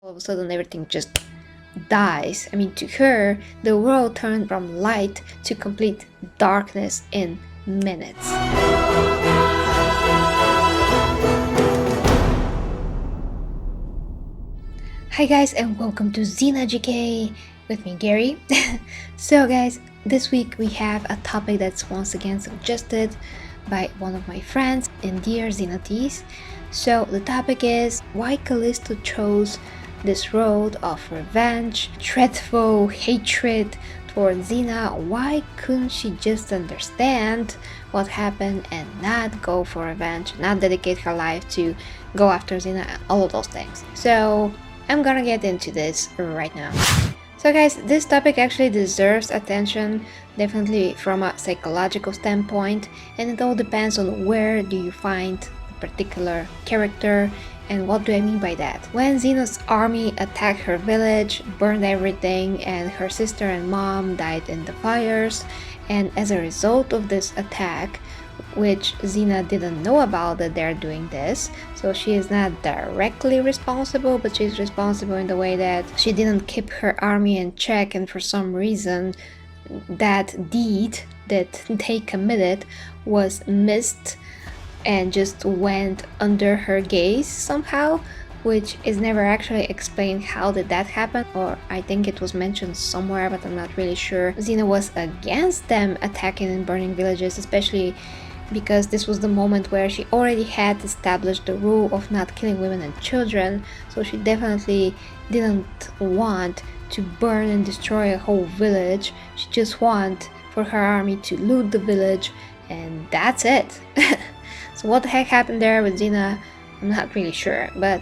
all of a sudden everything just dies. I mean, to her, the world turned from light to complete darkness in minutes. Hi guys, and welcome to Xena GK with me, Gary. So guys, this week we have a topic that's once again suggested by one of my friends in Dear Xenatees. So the topic is why Callisto chose this road of revenge, dreadful hatred towards Xena. Why couldn't she just understand what happened and not go for revenge, not dedicate her life to go after Xena and all of those things? So I'm gonna get into this right now. So guys, this topic actually deserves attention, definitely from a psychological standpoint, and it all depends on where do you find the particular character and what do I mean by that. When Xena's army attacked her village, burned everything, and her sister and mom died in the fires, and as a result of this attack, which Xena didn't know about that they're doing this, so she is not directly responsible, but she's responsible in the way that she didn't keep her army in check, and for some reason that deed that they committed was missed and just went under her gaze somehow, which is never actually explained how did that happen, or I think it was mentioned somewhere, but I'm not really sure. Xena was against them attacking and burning villages, especially because this was the moment where she already had established the rule of not killing women and children, so she definitely didn't want to burn and destroy a whole village. She just wanted for her army to loot the village, and that's it. So what the heck happened there with Xena, I'm not really sure, but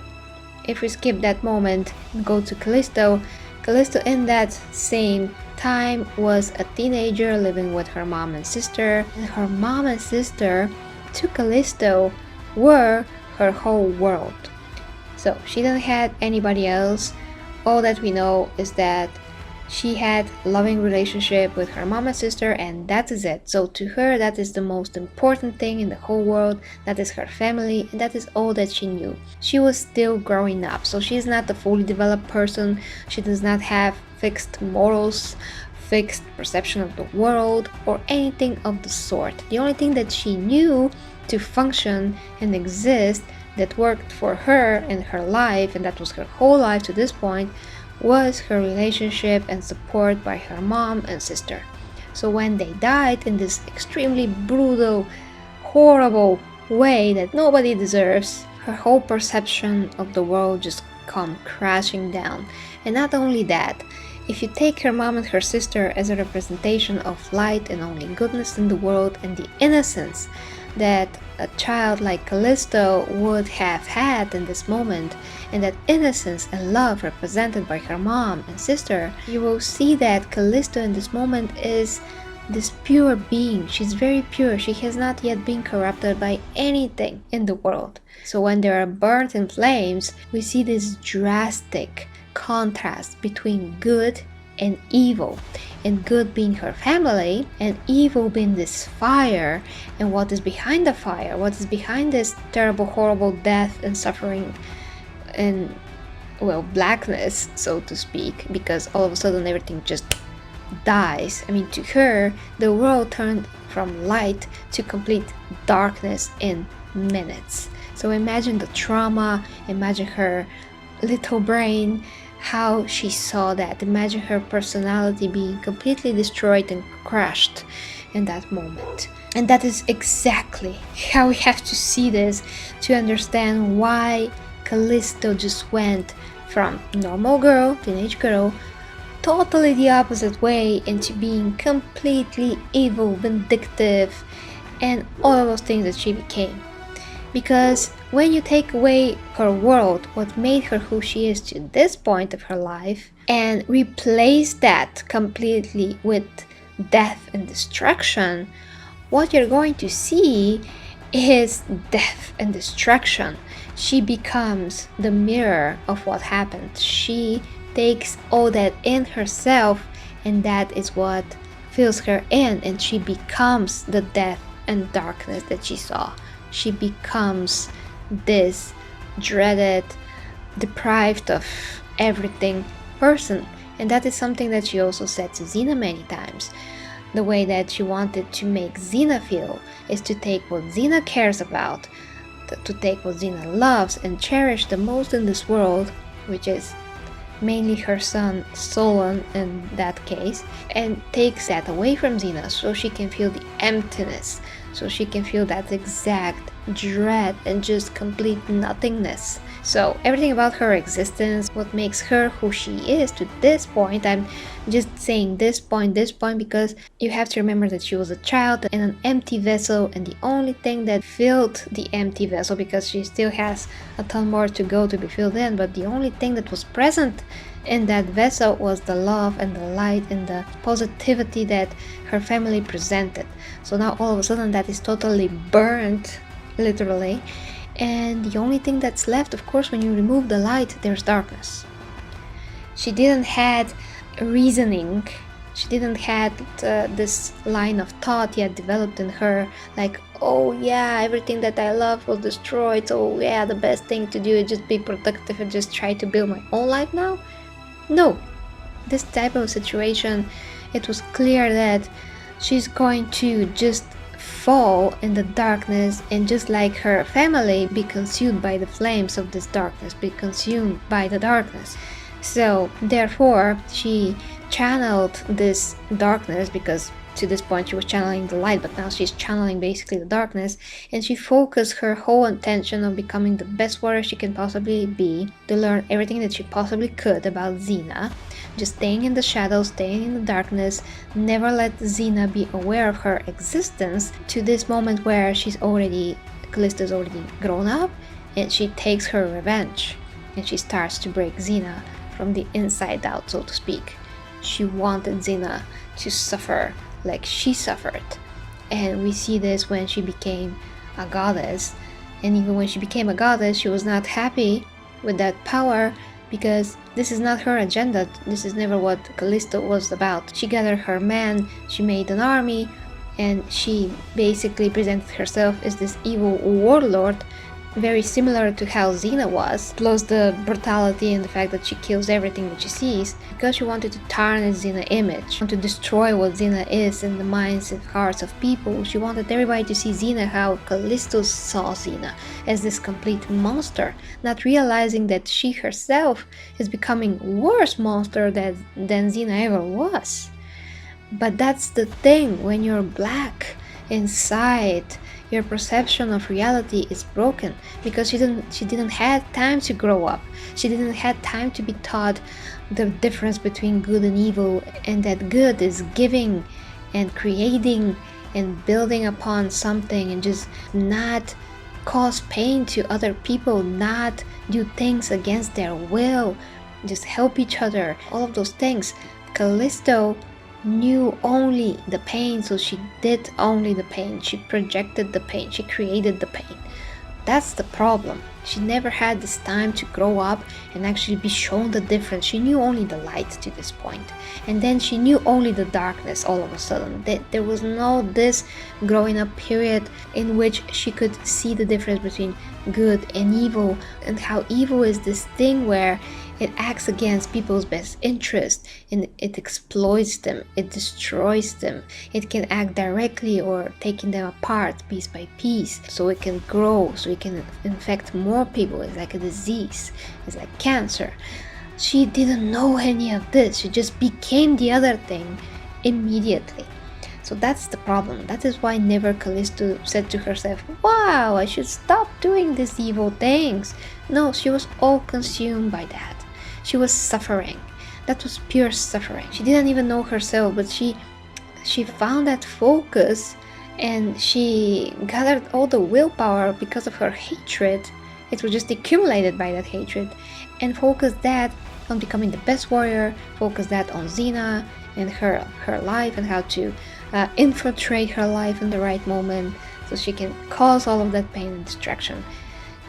if we skip that moment and go to Callisto, Callisto in that same time was a teenager living with her mom and sister, and her mom and sister to Callisto were her whole world. So she didn't have anybody else. All that we know is that she had a loving relationship with her mom and sister, and that is it. So to her, that is the most important thing in the whole world. That is her family, and that is all that she knew. She was still growing up, so she is not a fully developed person. She does not have fixed morals, fixed perception of the world, or anything of the sort. The only thing that she knew to function and exist that worked for her and her life, and that was her whole life to this point, was her relationship and support by her mom and sister. So when they died in this extremely brutal, horrible way that nobody deserves, her whole perception of the world just come crashing down. And not only that, if you take her mom and her sister as a representation of light and only goodness in the world and the innocence that a child like Callisto would have had in this moment, and that innocence and love represented by her mom and sister, you will see that Callisto in this moment is this pure being. She's very pure. She has not yet been corrupted by anything in the world. So when they are burnt in flames, we see this drastic contrast between good and evil, and good being her family and evil being this fire, and what is behind the fire, what is behind this terrible, horrible death and suffering and, well, blackness, so to speak, because all of a sudden everything just dies. I mean, to her, the world turned from light to complete darkness in minutes. So imagine the trauma, imagine her little brain, how she saw that. Imagine her personality being completely destroyed and crushed in that moment. And that is exactly how we have to see this to understand why Callisto just went from normal girl, teenage girl, totally the opposite way into being completely evil, vindictive, and all of those things that she became. Because when you take away her world, what made her who she is to this point of her life, and replace that completely with death and destruction, what you're going to see is death and destruction. She becomes the mirror of what happened. She takes all that in herself, and that is what fills her in, and she becomes the death and darkness that she saw. She becomes this dreaded, deprived of everything person. And that is something that she also said to Xena many times. The way that she wanted to make Xena feel is to take what Xena cares about, to take what Xena loves and cherish the most in this world, which is mainly her son Solon in that case, and takes that away from Xena so she can feel the emptiness, so she can feel that exact dread and just complete nothingness. So everything about her existence, what makes her who she is to this point, I'm just saying this point because you have to remember that she was a child in an empty vessel, and the only thing that filled the empty vessel, because she still has a ton more to go to be filled in, but the only thing that was present in that vessel was the love and the light and the positivity that her family presented. So now all of a sudden that is totally burnt, literally, and the only thing that's left, of course, when you remove the light, there's darkness. She didn't had reasoning, she didn't had this line of thought yet developed in her, like, oh yeah, everything that I love was destroyed, so yeah, the best thing to do is just be productive and just try to build my own life now. No, this type of situation, it was clear that she's going to just fall in the darkness and, just like her family, be consumed by the flames of this darkness, be consumed by the darkness. So therefore she channeled this darkness, because to this point she was channeling the light, but now she's channeling basically the darkness, and she focused her whole intention of becoming the best warrior she can possibly be, to learn everything that she possibly could about Xena, just staying in the shadows, staying in the darkness, never let Xena be aware of her existence, to this moment where Callisto's already grown up, and she takes her revenge, and she starts to break Xena from the inside out, so to speak. She wanted Xena to suffer like she suffered, and we see this when she became a goddess. And even when she became a goddess, she was not happy with that power, because this is not her agenda. This is never what Callisto was about. She gathered her men, she made an army, and she basically presented herself as this evil warlord, very similar to how Xena was, plus the brutality and the fact that she kills everything that she sees, because she wanted to tarnish Xena's image, to destroy what Xena is in the minds and hearts of people. She wanted everybody to see Xena how Callisto saw Xena, as this complete monster, not realizing that she herself is becoming worse monster than Xena ever was. But that's the thing, when you're black inside, your perception of reality is broken, because she didn't have time to grow up. She didn't have time to be taught the difference between good and evil, and that good is giving and creating and building upon something, and just not cause pain to other people, not do things against their will, just help each other, all of those things. Callisto knew only the pain, so she did only the pain. She projected the pain, she created the pain. That's the problem. She never had this time to grow up and actually be shown the difference. She knew only the light to this point, and then she knew only the darkness all of a sudden. There was no this growing up period in which she could see the difference between good and evil, and how evil is this thing where it acts against people's best interest, and it exploits them, it destroys them. It can act directly or taking them apart piece by piece, so it can grow, so it can infect more people. It's like a disease, it's like cancer. She didn't know any of this, she just became the other thing immediately. So that's the problem. That is why never Callisto said to herself, wow, I should stop doing these evil things. No, she was all consumed by that. She was suffering. That was pure suffering. She didn't even know herself, but she found that focus, and she gathered all the willpower because of her hatred. It was just accumulated by that hatred, and focused that on becoming the best warrior, focused that on Xena and her life, and how to infiltrate her life in the right moment so she can cause all of that pain and destruction.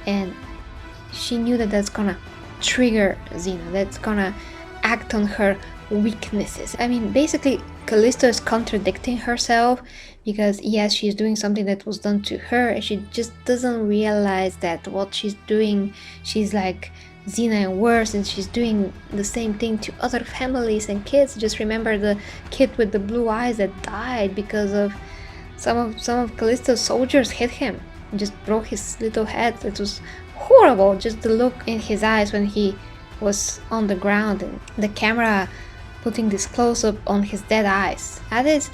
And she knew that that's gonna trigger Xena, that's gonna act on her weaknesses. I mean, basically Callisto is contradicting herself, because yes, she's doing something that was done to her, and she just doesn't realize that what she's doing, she's like Xena and worse, and she's doing the same thing to other families and kids. Just remember the kid with the blue eyes that died because of some of Callisto's soldiers hit him and just broke his little head. It was horrible, just the look in his eyes when he was on the ground and the camera putting this close-up on his dead eyes. That is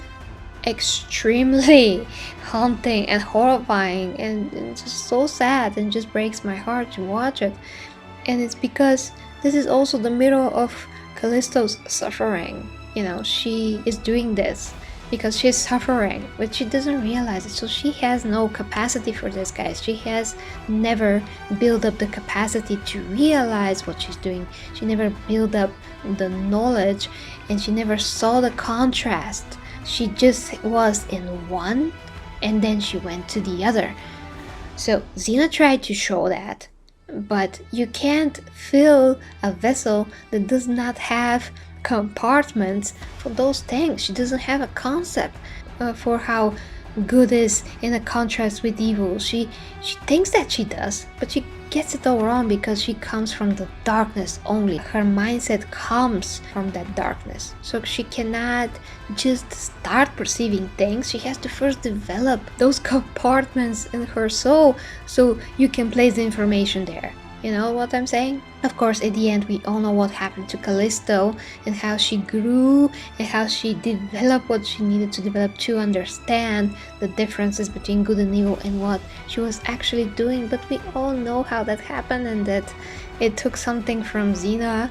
extremely haunting and horrifying and just so sad, and just breaks my heart to watch it. And it's because this is also the middle of Callisto's suffering. You know, she is doing this because she's suffering, but she doesn't realize it. So she has no capacity for this, guys. She has never built up the capacity to realize what she's doing. She never built up the knowledge, and she never saw the contrast. She just was in one, and then she went to the other. So Xena tried to show that, but you can't fill a vessel that does not have compartments for those things. She doesn't have a concept for how good is in a contrast with evil. She thinks that she does, but she gets it all wrong because she comes from the darkness only. Her mindset comes from that darkness. So she cannot just start perceiving things. She has to first develop those compartments in her soul so you can place the information there. You know what I'm saying? Of course, at the end, we all know what happened to Callisto and how she grew and how she developed what she needed to develop to understand the differences between good and evil and what she was actually doing. But we all know how that happened, and that it took something from Xena,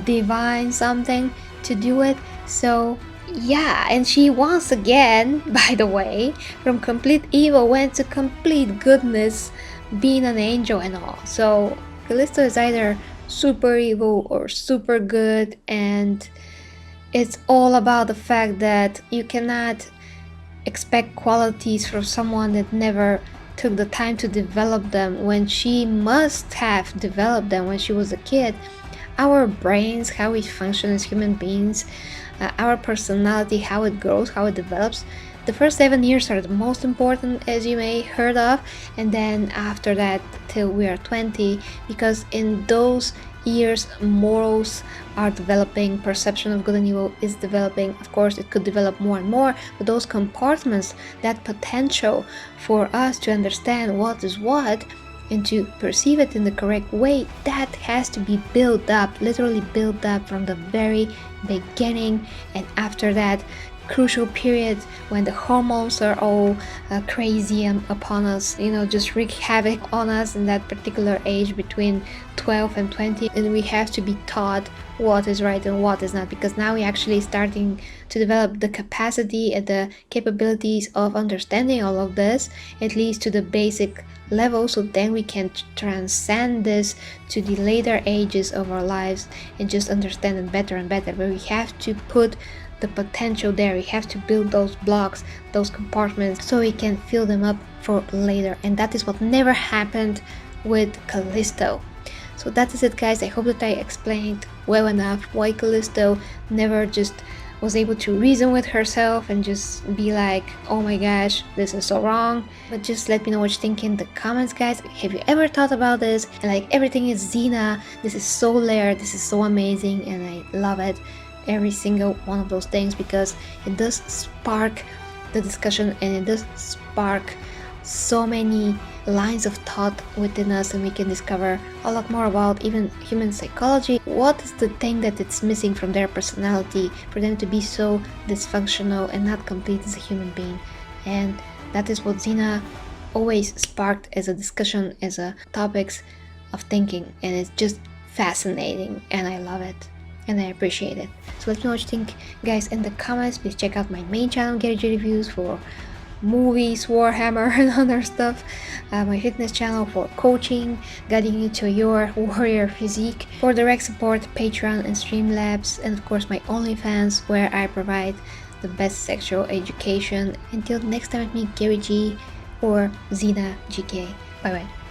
divine something, to do it. So yeah, and she once again, by the way, from complete evil went to complete goodness, being an angel and all. So Callisto is either super evil or super good, and it's all about the fact that you cannot expect qualities from someone that never took the time to develop them when she must have developed them when she was a kid. Our brains, how we function as human beings, our personality, how it grows, how it develops. The first 7 years are the most important, as you may heard of, and then after that till we are 20, because in those years morals are developing, perception of good and evil is developing. Of course, it could develop more and more, but those compartments, that potential for us to understand what is what and to perceive it in the correct way, that has to be built up, literally built up from the very beginning. And after that crucial period when the hormones are all crazy upon us, you know, just wreak havoc on us in that particular age between 12 and 20, and we have to be taught what is right and what is not, because now we're actually starting to develop the capacity and the capabilities of understanding all of this, at least to the basic level, so then we can transcend this to the later ages of our lives and just understand it better and better. But we have to put the potential there, we have to build those blocks, those compartments, so we can fill them up for later, and that is what never happened with Callisto. So that is it, guys. I hope that I explained well enough why Callisto never just was able to reason with herself and just be like, oh my gosh, this is so wrong. But just let me know what you think in the comments, guys. Have you ever thought about this? And like, everything is Xena, this is so layered, this is so amazing, and I love it, every single one of those things, because it does spark the discussion and it does spark so many lines of thought within us, and we can discover a lot more about even human psychology. What is the thing that it's missing from their personality for them to be so dysfunctional and not complete as a human being? And that is what Xena always sparked as a discussion, as a topics of thinking, and it's just fascinating, and I love it and I appreciate it. So let me know what you think, guys, in the comments. Please check out my main channel, Gary J Reviews, for movies, Warhammer and other stuff, my fitness channel for coaching, guiding you to your warrior physique, for direct support, Patreon and Streamlabs, and of course my OnlyFans, where I provide the best sexual education. Until next time, with me, Gary G or Xena GK. Bye bye.